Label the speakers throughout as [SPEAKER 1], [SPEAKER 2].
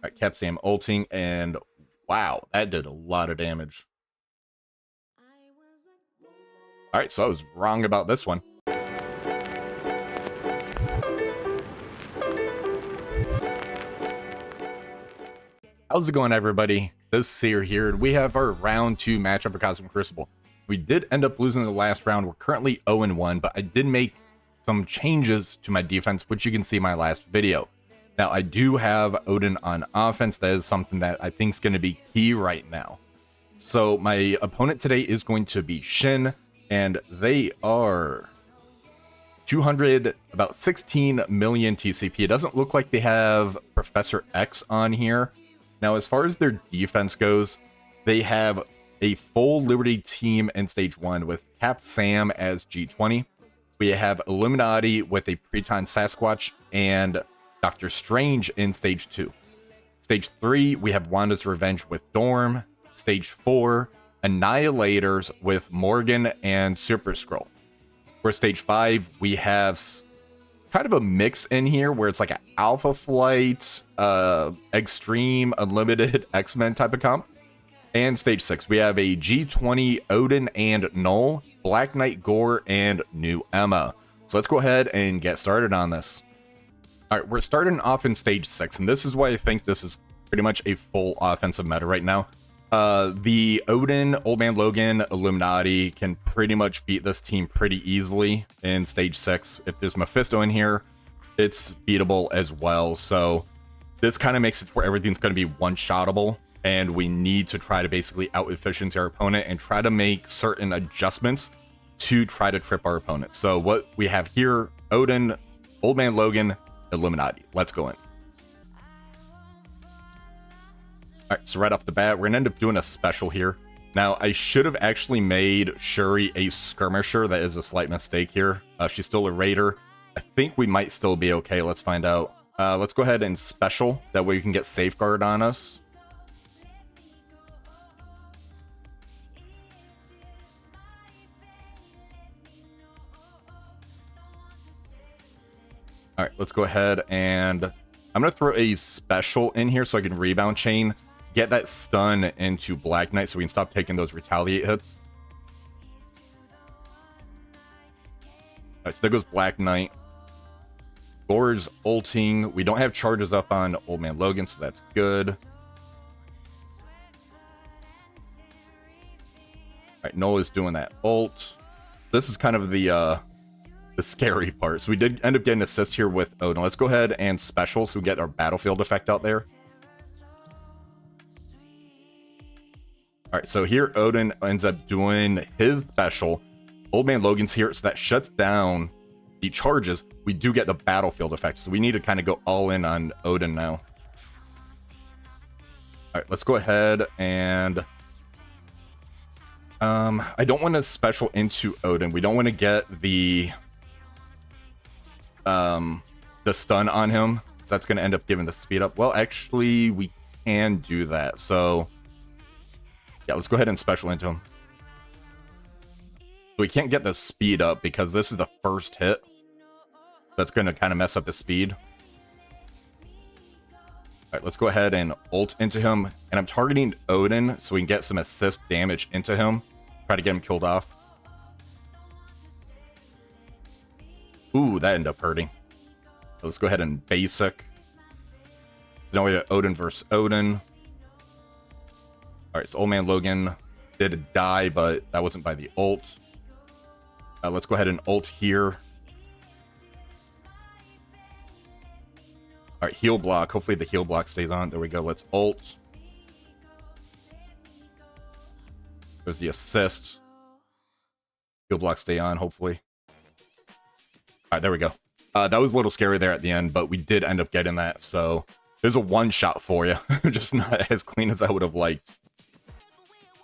[SPEAKER 1] Alright, Cap Sam ulting, and wow, that did a lot of damage. Alright, so I was wrong about this one. How's it going, everybody? This is Seer here, and we have our round 2 matchup for Cosmic Crucible. We did end up losing the last round. We're currently 0-1, but I did make some changes to my defense, which you can see in my last video. Now, I do have Odin on offense. That is something that I think is going to be key right now. So my opponent today is going to be Shin, and they are 200, about 16 million TCP. It doesn't look like they have Professor X on here. Now, as far as their defense goes, they have a full Liberty team in Stage 1 with Cap Sam as G20. We have Illuminati with a Preton Sasquatch and Doctor Strange in Stage 2. Stage 3, we have Wanda's Revenge with Dorm. Stage 4, Annihilators with Morgan and Super Skrull. For Stage 5, we have kind of a mix in here where it's like an Alpha Flight, Extreme, Unlimited, X-Men type of comp. And Stage 6, we have a G20, Odin and Knull, Black Knight, Gorr, and New Emma. So let's go ahead and get started on this. Alright, we're starting off in Stage 6, and this is why I think this is pretty much a full offensive meta right now. The Odin, Old Man Logan, Illuminati can pretty much beat this team pretty easily in Stage 6. If there's Mephisto in here, it's beatable as well. So this kind of makes it where everything's going to be one-shottable, and we need to try to basically out-efficient our opponent and try to make certain adjustments to try to trip our opponent. So what we have here, Odin, Old Man Logan, Illuminati. Let's go in. Alright, so right off the bat, we're going to end up doing a special here. Now, I should have actually made Shuri a skirmisher. That is a slight mistake here. She's still a raider. I think we might still be okay. Let's find out. Let's go ahead and special. That way we can get safeguard on us. Alright, let's go ahead and I'm going to throw a special in here so I can rebound chain. Get that stun into Black Knight so we can stop taking those retaliate hits. Alright, so there goes Black Knight. Gorr's ulting. We don't have charges up on Old Man Logan, so that's good. Alright, Knull is doing that ult. This is kind of the scary part. So we did end up getting assist here with Odin. Let's go ahead and special so we get our battlefield effect out there. Alright, so here Odin ends up doing his special. Old Man Logan's here, so that shuts down the charges. We do get the battlefield effect, so we need to kind of go all in on Odin now. Alright, let's go ahead and I don't want to special into Odin. We don't want to get the stun on him, so that's going to end up giving the speed up. Well, actually, we can do that, so yeah, let's go ahead and special into him. We can't get the speed up because this is the first hit. That's going to kind of mess up the speed. Alright, let's go ahead and ult into him, and I'm targeting Odin so we can get some assist damage into him. Try to get him killed off. Ooh, that ended up hurting. So let's go ahead and basic. So now we have Odin versus Odin. Alright, so Old Man Logan did die, but that wasn't by the ult. Let's go ahead and ult here. Alright, heal block. Hopefully the heal block stays on. There we go. Let's ult. There's the assist. Heal block stay on, hopefully. Alright, there we go. That was a little scary there at the end, but we did end up getting that, so there's a one-shot for you. Just not as clean as I would have liked.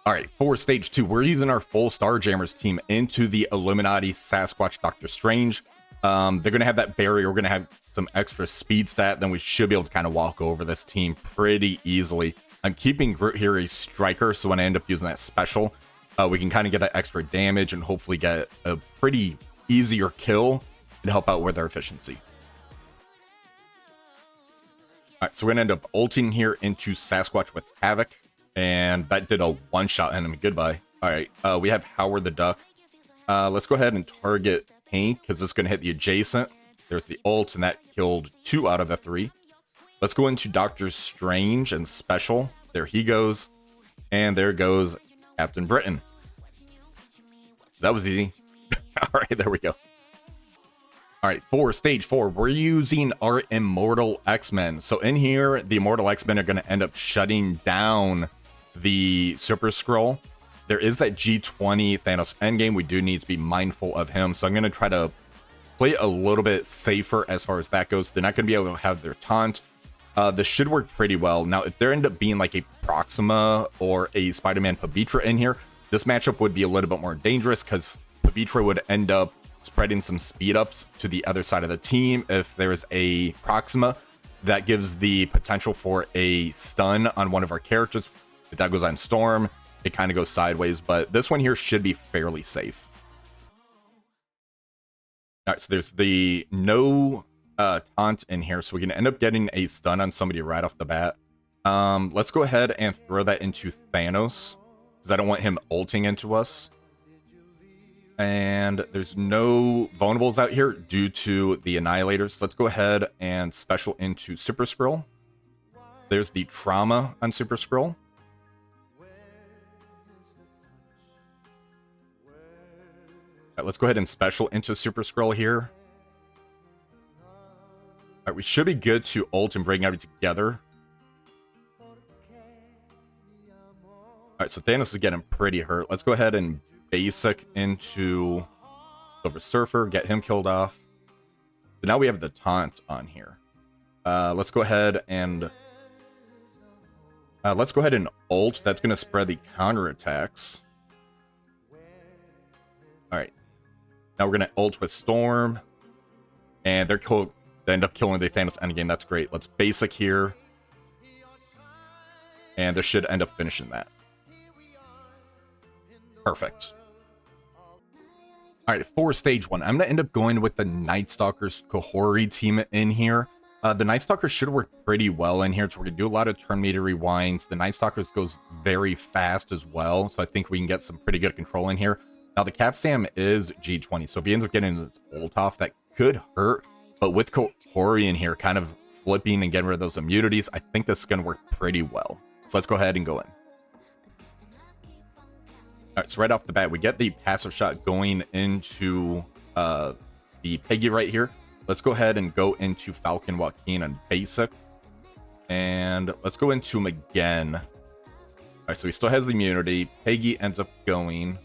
[SPEAKER 1] Alright, for Stage 2, we're using our full Starjammers team into the Illuminati, Sasquatch, Doctor Strange. They're going to have that barrier. We're going to have some extra speed stat, then we should be able to kind of walk over this team pretty easily. I'm keeping Groot here a striker, so when I end up using that special, we can kind of get that extra damage and hopefully get a pretty easier kill and help out with our efficiency. All right, so we're gonna end up ulting here into Sasquatch with Havoc, and that did a one-shot enemy. Goodbye. All right, we have Howard the Duck. Let's go ahead and target Hank, because it's gonna hit the adjacent. There's the ult, and that killed 2 out of the 3. Let's go into Doctor Strange and Special. There he goes, and there goes Captain Britain. That was easy. All right, there we go. All right, for stage 4, we're using our Immortal X-Men. So in here, the Immortal X-Men are going to end up shutting down the Super Skrull. There is that G20 Thanos endgame. We do need to be mindful of him. So I'm going to try to play a little bit safer as far as that goes. They're not going to be able to have their taunt. This should work pretty well. Now, if there end up being like a Proxima or a Spider-Man Pavitra in here, this matchup would be a little bit more dangerous because Pavitra would end up spreading some speed ups to the other side of the team. If there's a Proxima, that gives the potential for a stun on one of our characters. If that goes on Storm, it kind of goes sideways, but this one here should be fairly safe. All right, so there's the no taunt in here, so we can end up getting a stun on somebody right off the bat. Let's go ahead and throw that into Thanos, because I don't want him ulting into us. And there's no vulnerables out here due to the Annihilators. Let's go ahead and special into Super Skrull. There's the trauma on Super Skrull. All right, let's go ahead and special into Super Skrull here. All right, we should be good to ult and bring everything together. All right, so Thanos is getting pretty hurt. Let's go ahead and basic into Silver Surfer, get him killed off. So now we have the taunt on here. Let's go ahead and ult. That's going to spread the counterattacks. All right, now we're going to ult with Storm, and they end up killing the Thanos endgame. That's great. Let's basic here, and this should end up finishing that. Perfect. All right, for stage 1, I'm going to end up going with the Nightstalkers Kahhori team in here. The Nightstalkers should work pretty well in here, so we're going to do a lot of turn meter rewinds. The Nightstalkers goes very fast as well, so I think we can get some pretty good control in here. Now, the Capsam is G20, so if he ends up getting his ult off, that could hurt. But with Kahhori in here, kind of flipping and getting rid of those immunities, I think this is going to work pretty well. So let's go ahead and go in. All right, so right off the bat, we get the passive shot going into the Peggy right here. Let's go ahead and go into Falcon Joaquin and basic. And let's go into him again. All right, so he still has the immunity. Peggy ends up going.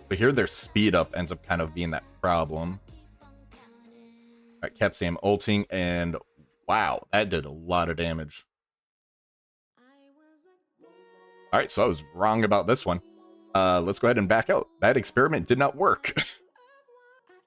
[SPEAKER 1] But here their speed up ends up kind of being that problem. All right, Capsam ulting, and wow, that did a lot of damage. All right, so I was wrong about this one. Let's go ahead and back out. That experiment did not work.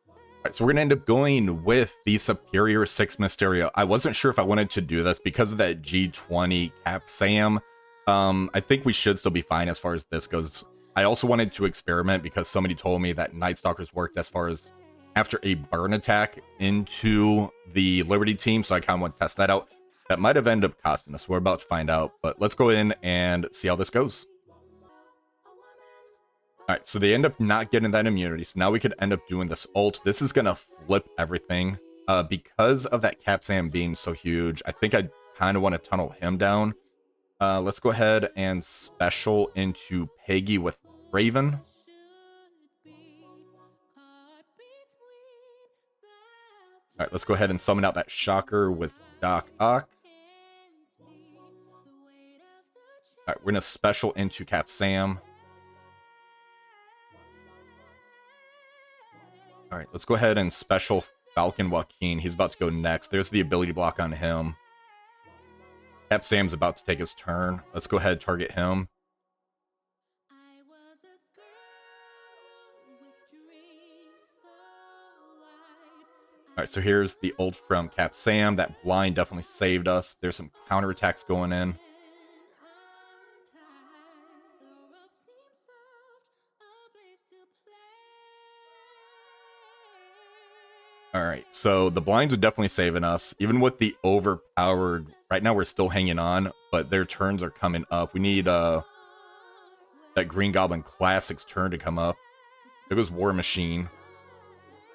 [SPEAKER 1] All right, so we're gonna end up going with the Superior 6 Mysterio. I wasn't sure if I wanted to do this because of that G20 Capsam. I think we should still be fine as far as this goes. I also wanted to experiment because somebody told me that Nightstalkers worked as far as after a burn attack into the Liberty team, so I kind of want to test that out. That might have ended up costing us. We're about to find out, but let's go in and see how this goes. All right, so they end up not getting that immunity, so now we could end up doing this ult. This is going to flip everything. Because of that Capsam being so huge, I think I kind of want to tunnel him down. Let's go ahead and special into Peggy with Raven. All right, let's go ahead and summon out that Shocker with Doc Ock. All right, we're going to special into Capsam. All right, let's go ahead and special Falcon Joaquin. He's about to go next. There's the ability block on him. Capsam's about to take his turn. Let's go ahead and target him. All right, so here's the ult from Capsam. That blind definitely saved us. There's some counterattacks going in. All All right, so the blinds are definitely saving us. Even with the overpowered, right now we're still hanging on, but their turns are coming up. We need that Green Goblin Classic's turn to come up. There goes War Machine.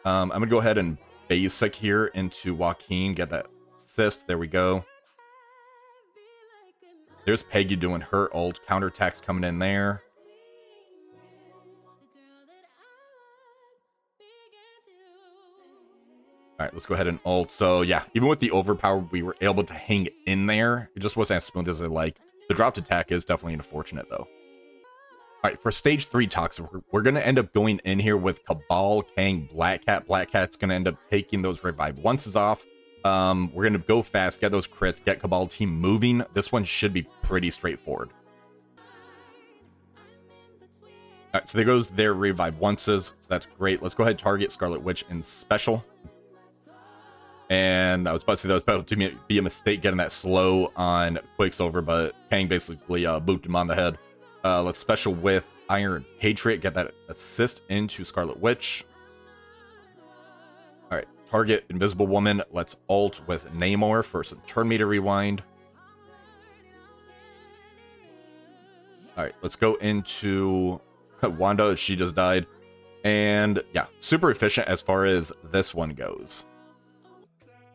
[SPEAKER 1] I'm gonna go ahead and basic here into Joaquin, get that assist. There we go. There's Peggy doing her ult. Counterattacks coming in there. All right, let's go ahead and ult. So yeah, even with the overpower, we were able to hang in there. It just wasn't as smooth as I like. The dropped attack is definitely unfortunate though. All right, for stage 3 Toxic, we're going to end up going in here with Cabal, Kang, Black Cat. Black Cat's going to end up taking those revive onces off. We're going to go fast, get those crits, get Cabal team moving. This one should be pretty straightforward. All right, so there goes their revive onces. So that's great. Let's go ahead and target Scarlet Witch in special. And I was about to say that was about to be a mistake getting that slow on Quicksilver, but Kang basically booped him on the head. Let's special with Iron Patriot, get that assist into Scarlet Witch. All right, target Invisible Woman. Let's ult with Namor for some turn meter rewind. All right, let's go into Wanda. She just died. And yeah, super efficient as far as this one goes.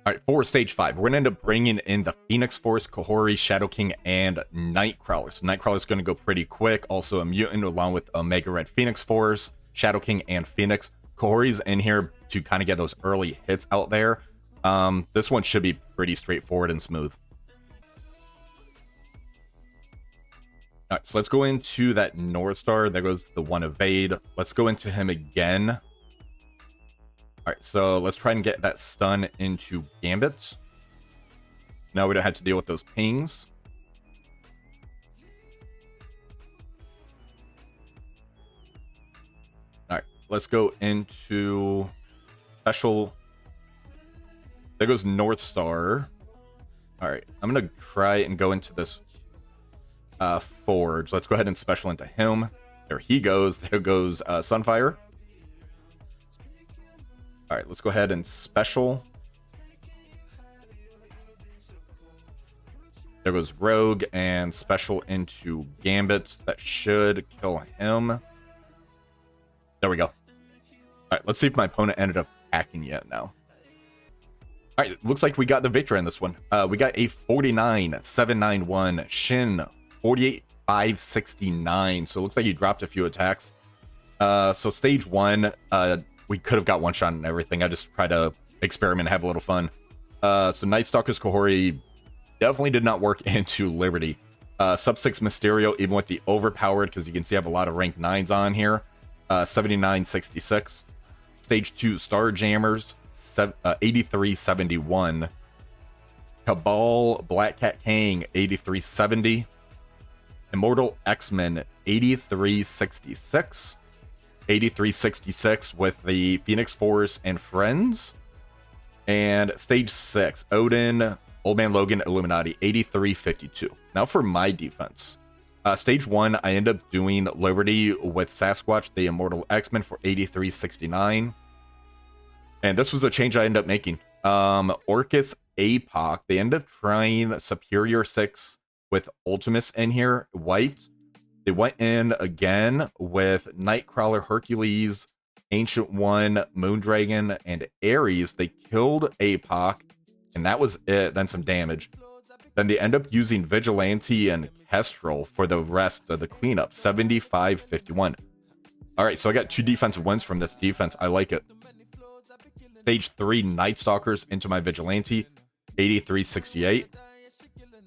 [SPEAKER 1] All right, for stage 5, we're going to end up bringing in the Phoenix Force, Kahhori, Shadow King, and Nightcrawler. So Nightcrawler's going to go pretty quick. Also a mutant along with a Mega Red Phoenix Force, Shadow King, and Phoenix. Kahhori's in here to kind of get those early hits out there. This one should be pretty straightforward and smooth. All right, so let's go into that Northstar. There goes the one evade. Let's go into him again. All right, so let's try and get that stun into Gambit. Now we don't have to deal with those pings. All right, let's go into special. There goes Northstar. All right, I'm going to try and go into this Forge. Let's go ahead and special into him. There he goes. There goes Sunfire. All right, let's go ahead and special. There goes Rogue and special into Gambit. That should kill him. There we go. All right, let's see if my opponent ended up hacking yet now. All right, looks like we got the victory in this one. We got a 49-791 Shin 48-569. So it looks like he dropped a few attacks. So stage 1, we could have got one shot and everything. I just tried to experiment and have a little fun. So Nightstalkers Kahhori definitely did not work into Liberty. Sub 6 Mysterio, even with the overpowered, because you can see I have a lot of rank 9s on here. 79-66. Stage 2 Starjammers, 83-71. Cabal Black Cat Kang, 83-70. Immortal X-Men, 83-66. 83-66 with the Phoenix Force and Friends. And stage 6, Odin, Old Man Logan, Illuminati, 83-52. Now for my defense. Stage 1, I end up doing Liberty with Sasquatch, the Immortal X-Men for 83-69. And this was a change I ended up making. Orcus APOC, they end up trying Superior 6 with Ultimus in here, wiped. They went in again with Nightcrawler, Hercules, Ancient One, Moondragon, and Ares. They killed APOC, and that was it. Then some damage. Then they end up using Vigilante and Kestrel for the rest of the cleanup. 75-51. All right, so I got 2 defensive wins from this defense. I like it. Stage 3, Nightstalkers into my Vigilante. 83-68.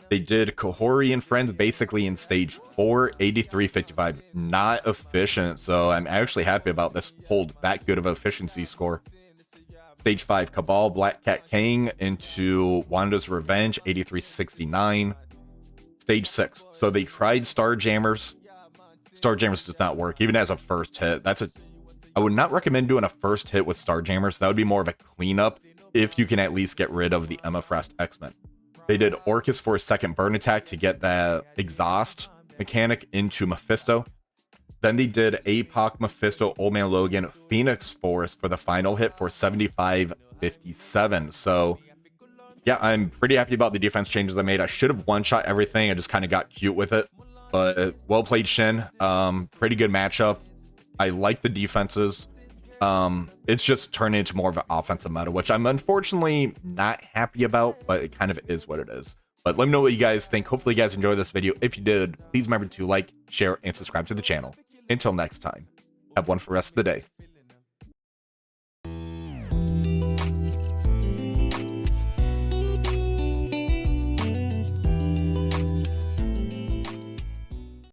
[SPEAKER 1] They did Kahhori and Friends basically in stage 4, 83-55. Not efficient, so I'm actually happy about this hold that good of an efficiency score. Stage 5, Cabal, Black Cat Kang into Wanda's Revenge, 83-69. Stage 6, so they tried Starjammers. Starjammers does not work, even as a first hit. I would not recommend doing a first hit with Starjammers. That would be more of a cleanup if you can at least get rid of the Emma Frost X-Men. They did Orcus for a second burn attack to get that exhaust mechanic into Mephisto. Then they did APOC, Mephisto, Old Man Logan, Phoenix Force for the final hit for 75-51. 57. So yeah, I'm pretty happy about the defense changes I made. I should have one-shot everything. I just kind of got cute with it. But well played, Shin. Pretty good matchup. I like the defenses. It's just turned into more of an offensive meta, which I'm unfortunately not happy about, but it kind of is what it is. But let me know what you guys think. Hopefully you guys enjoyed this video. If you did, please remember to like, share, and subscribe to the channel. Until next time, have one for the rest of the day.